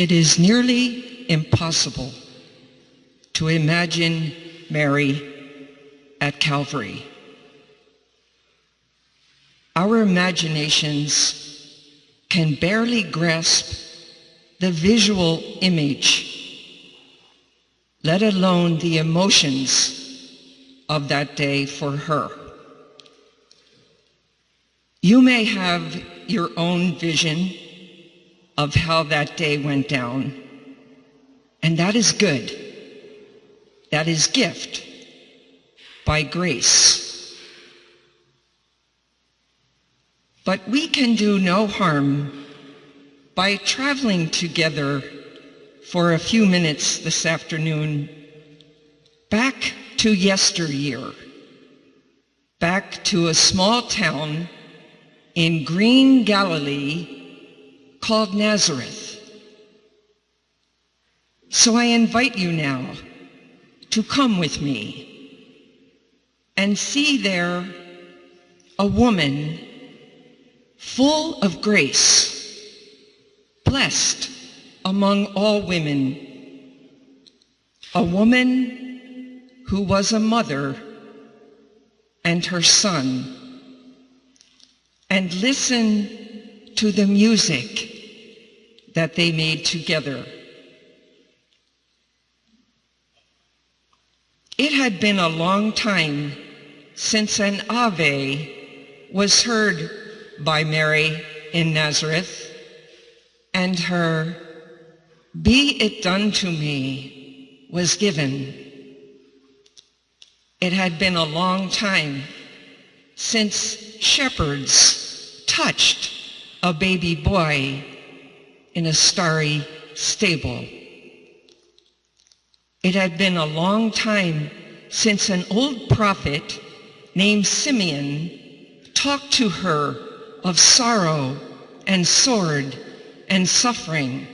It is nearly impossible to imagine Mary at Calvary. Our imaginations can barely grasp the visual image, let alone the emotions of that day for her. You may have your own vision of how that day went down, and that is good. That is gift by grace. But we can do no harm by traveling together for a few minutes this afternoon back to yesteryear, back to a small town in green Galilee called Nazareth. So I invite you now to come with me and see there a woman full of grace, blessed among all women, a woman who was a mother and her son, and listen to the music that they made together. It had been a long time since an Ave was heard by Mary in Nazareth, and her "Be it done to me" was given. It had been a long time since shepherds touched a baby boy in a starry stable. It had been a long time since an old prophet named Simeon talked to her of sorrow and sword and suffering.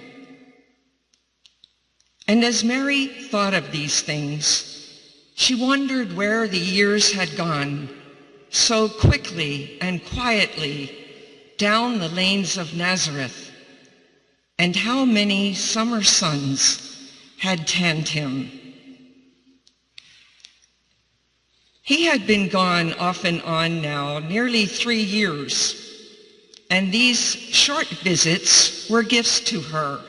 And as Mary thought of these things, she wondered where the years had gone so quickly and quietly down the lanes of Nazareth, and how many summer suns had tanned him. He had been gone off and on now nearly 3 years, and these short visits were gifts to her.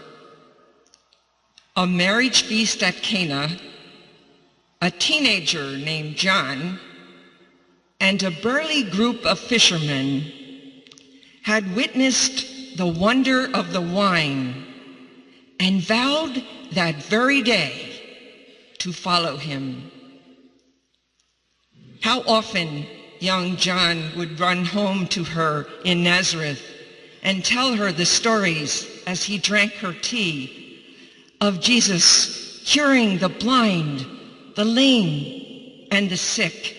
A marriage feast at Cana, a teenager named Joan, and a burly group of fishermen had witnessed the wonder of the wine and vowed that very day to follow him. How often young John would run home to her in Nazareth and tell her the stories as he drank her tea of Jesus curing the blind, the lame, and the sick.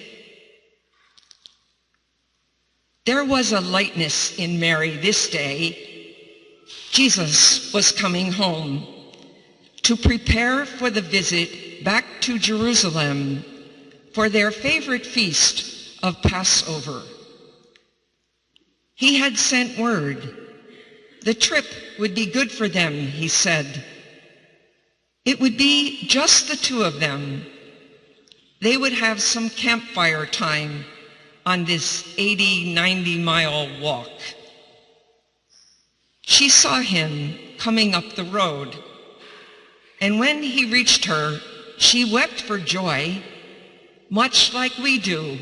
There was a lightness in Mary this day. Jesus was coming home to prepare for the visit back to Jerusalem for their favorite feast of Passover. He had sent word. The trip would be good for them, he said. It would be just the two of them. They would have some campfire time on this 80-90-mile walk. She saw him coming up the road, and when he reached her, she wept for joy, much like we do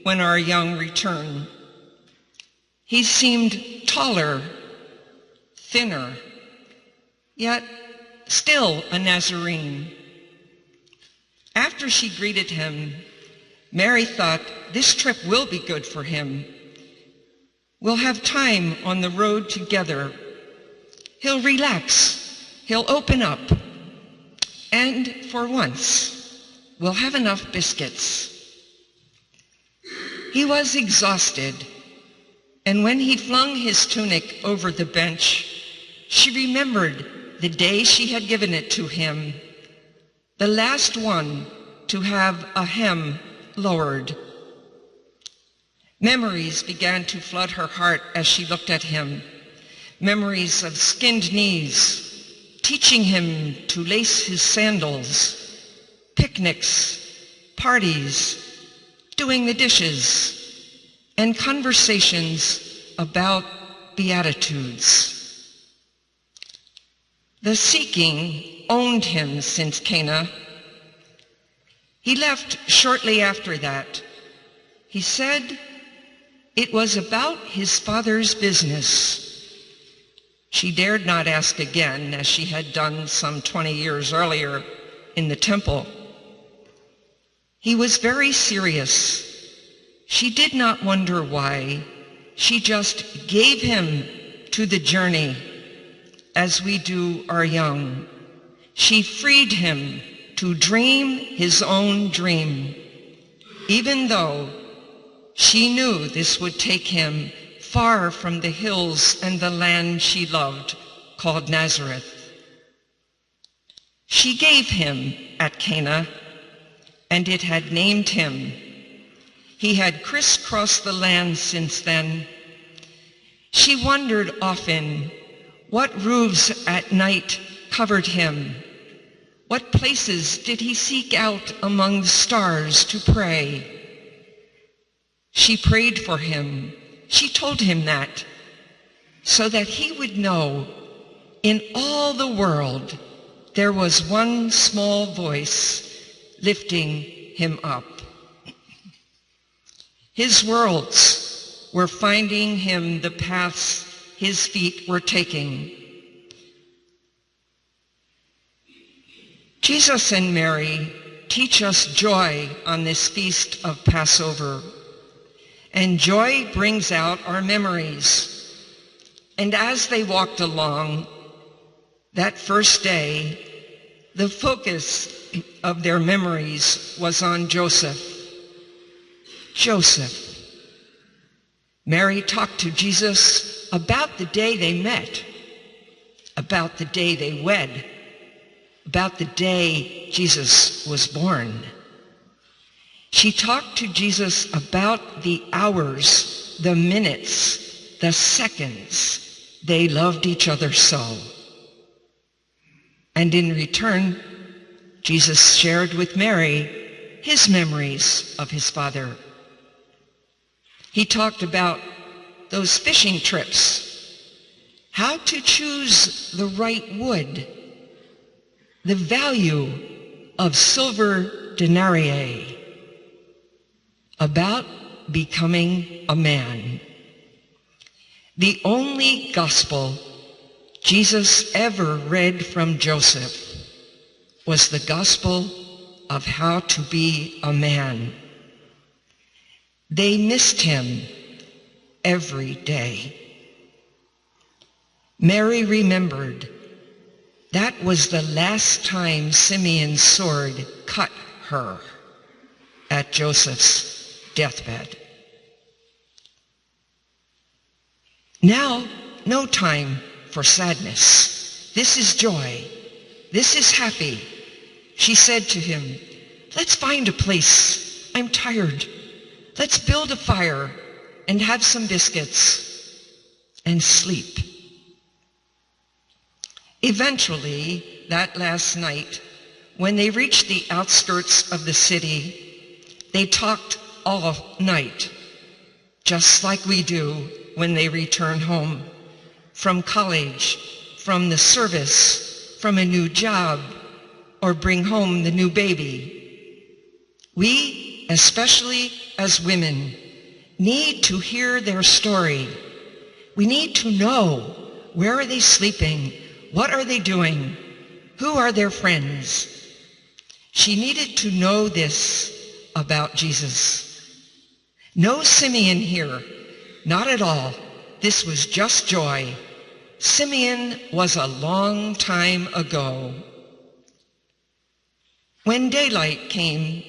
when our young return. He seemed taller, thinner, yet still a Nazarene. After she greeted him, Mary thought, this trip will be good for him. We'll have time on the road together. He'll relax, he'll open up, and for once, we'll have enough biscuits. He was exhausted, and when he flung his tunic over the bench, she remembered the day she had given it to him, the last one to have a hem lowered. Memories began to flood her heart as she looked at him. Memories of skinned knees, teaching him to lace his sandals, picnics, parties, doing the dishes, and conversations about Beatitudes. The seeking owned him since Cana. He left shortly after that. He said it was about his father's business. She dared not ask again, as she had done some 20 years earlier in the temple. He was very serious. She did not wonder why. She just gave him to the journey, as we do our young. She freed him to dream his own dream, even though she knew this would take him far from the hills and the land she loved, called Nazareth. She gave him at Cana, and it had named him. He had crisscrossed the land since then. She wondered often what roofs at night covered him. What places did he seek out among the stars to pray? She prayed for him. She told him that, so that he would know in all the world there was one small voice lifting him up. His worlds were finding him the paths his feet were taking. Jesus and Mary teach us joy on this feast of Passover. And joy brings out our memories. And as they walked along that first day, the focus of their memories was on Joseph. Joseph. Mary talked to Jesus about the day they met, about the day they wed, about the day Jesus was born. She talked to Jesus about the hours, the minutes, the seconds they loved each other so. And in return, Jesus shared with Mary his memories of his father. He talked about those fishing trips, how to choose the right wood, the value of silver denarii, about becoming a man. The only gospel Jesus ever read from Joseph was the gospel of how to be a man. They missed him every day. Mary remembered that was the last time Simeon's sword cut her, at Joseph's deathbed. Now, no time for sadness. This is joy. This is happy. She said to him, "Let's find a place. I'm tired. Let's build a fire and have some biscuits and sleep." Eventually, that last night, when they reached the outskirts of the city, they talked all night, just like we do when they return home from college, from the service, from a new job, or bring home the new baby. We, especially as women, need to hear their story. We need to know, where are they sleeping? What are they doing? Who are their friends? She needed to know this about Jesus. No Simeon here, not at all. This was just joy. Simeon was a long time ago. When daylight came,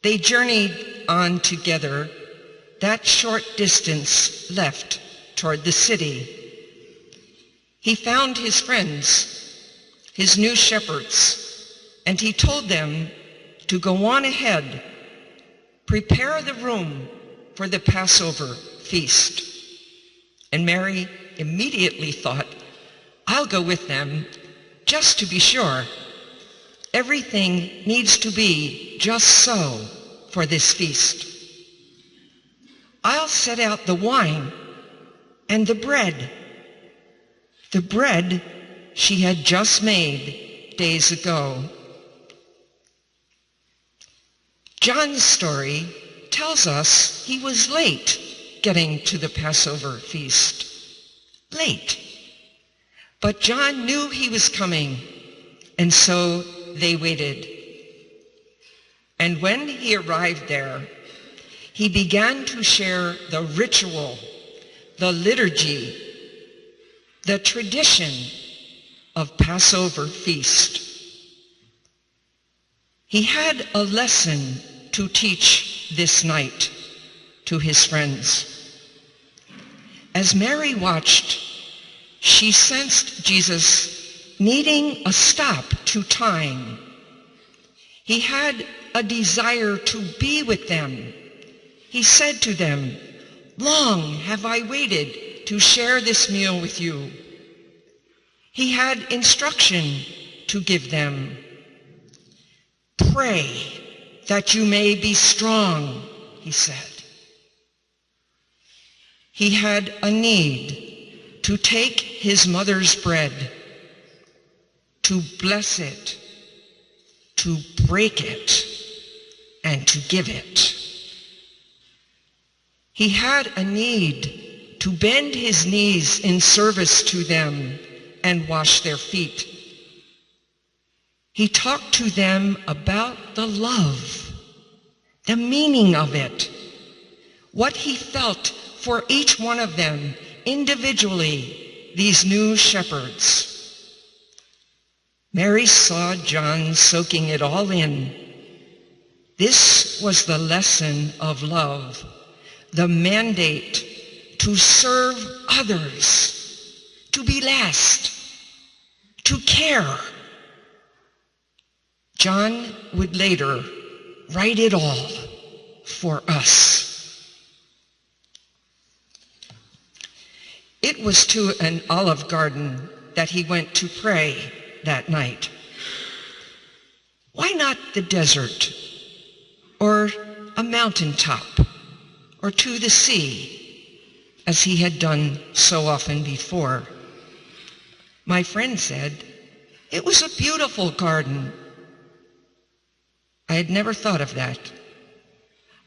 they journeyed on together that short distance left toward the city. He found his friends, his new shepherds, and he told them to go on ahead, prepare the room for the Passover feast. And Mary immediately thought, I'll go with them. just to be sure. Everything needs to be just so for this feast. I'll set out the wine and the bread she had just made days ago. John's story tells us he was late getting to the Passover feast. Late. But John knew he was coming, and so they waited. And when he arrived there, he began to share the ritual, the liturgy, the tradition of Passover feast. He had a lesson to teach this night to his friends. As Mary watched, she sensed Jesus needing a stop to time. He had a desire to be with them. He said to them, "Long have I waited to share this meal with you." He had instruction to give them. "Pray that you may be strong," he said. He had a need to take his mother's bread, to bless it, to break it, and to give it. He had a need to bend his knees in service to them and wash their feet. He talked to them about the love, the meaning of it, what he felt for each one of them individually, these new shepherds. Mary saw John soaking it all in. This was the lesson of love, the mandate to serve others, to be last, to care. John would later write it all for us. It was to an olive garden that he went to pray that night. Why not the desert, or a mountaintop, or to the sea, as he had done so often before? My friend said, it was a beautiful garden. I had never thought of that.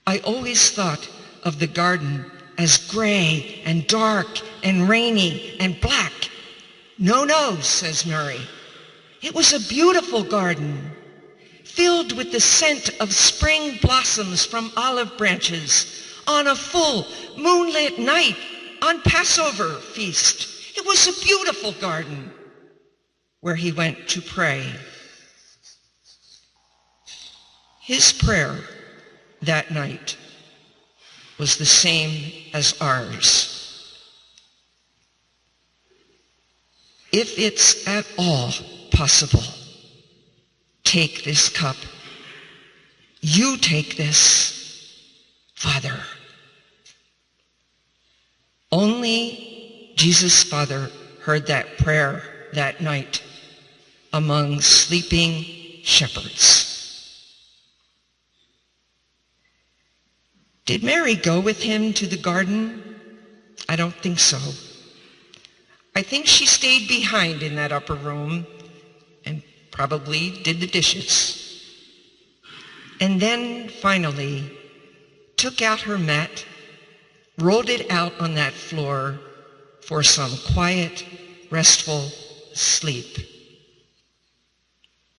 I always thought of the garden as gray and dark and rainy and black. No, says Mary. It was a beautiful garden, filled with the scent of spring blossoms from olive branches on a full moonlit night on Passover feast. It was a beautiful garden where he went to pray. His prayer that night was the same as ours. If it's at all possible, take this cup. You take this, Father. Only Jesus' Father heard that prayer that night among sleeping shepherds. Did Mary go with him to the garden? I don't think so. I think she stayed behind in that upper room and probably did the dishes. And then finally took out her mat, rolled it out on that floor for some quiet, restful sleep.